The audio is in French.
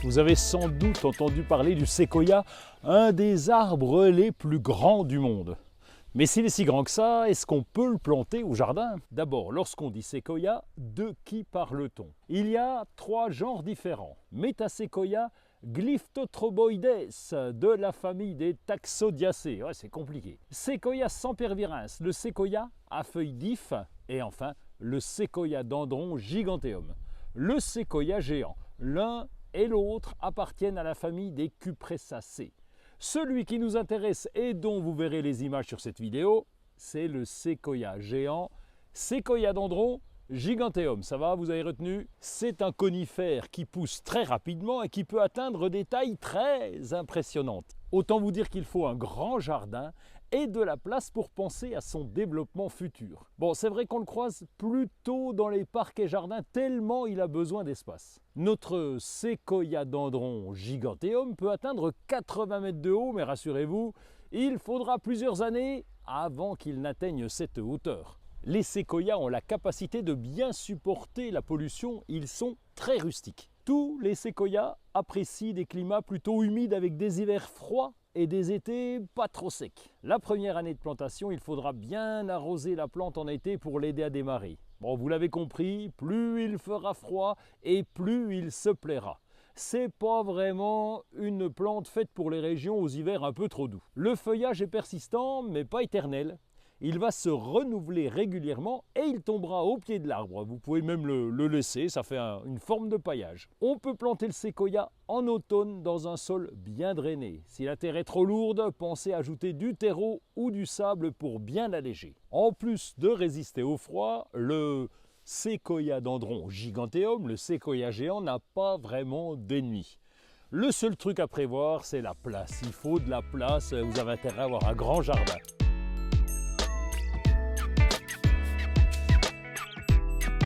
Vous avez sans doute entendu parler du séquoia, un des arbres les plus grands du monde. Mais s'il est si grand que ça, est-ce qu'on peut le planter au jardin? D'abord, lorsqu'on dit séquoia, de qui parle-t-on? Il y a 3 genres différents. Metasequoia glyptotroboides de la famille des Taxodiacées. Ouais, c'est compliqué. Séquoia sempervirens, le séquoia à feuilles d'if. Et enfin, le séquoia-dendron giganteum, le séquoia géant. L'un et l'autre appartiennent à la famille des Cupressacées. Celui qui nous intéresse et dont vous verrez les images sur cette vidéo, c'est le séquoia géant, Séquoia-dendron giganteum. Ça va, vous avez retenu? C'est un conifère qui pousse très rapidement et qui peut atteindre des tailles très impressionnantes. Autant vous dire qu'il faut un grand jardin et de la place pour penser à son développement futur. Bon, c'est vrai qu'on le croise plutôt dans les parcs et jardins tellement il a besoin d'espace. Notre Séquoia-dendron giganteum peut atteindre 80 mètres de haut, mais rassurez-vous, il faudra plusieurs années avant qu'il n'atteigne cette hauteur. Les séquoias ont la capacité de bien supporter la pollution, ils sont très rustiques. Tous les séquoias apprécient des climats plutôt humides avec des hivers froids et des étés pas trop secs. La première année de plantation, il faudra bien arroser la plante en été pour l'aider à démarrer. Bon, vous l'avez compris, plus il fera froid et plus il se plaira. C'est pas vraiment une plante faite pour les régions aux hivers un peu trop doux. Le feuillage est persistant mais pas éternel. Il va se renouveler régulièrement et il tombera au pied de l'arbre. Vous pouvez même le laisser, ça fait une forme de paillage. On peut planter le séquoia en automne dans un sol bien drainé. Si la terre est trop lourde, pensez à ajouter du terreau ou du sable pour bien l'alléger. En plus de résister au froid, le Séquoia-dendron giganteum, le séquoia géant, n'a pas vraiment d'ennemis. Le seul truc à prévoir, c'est la place. Il faut de la place, vous avez intérêt à avoir un grand jardin.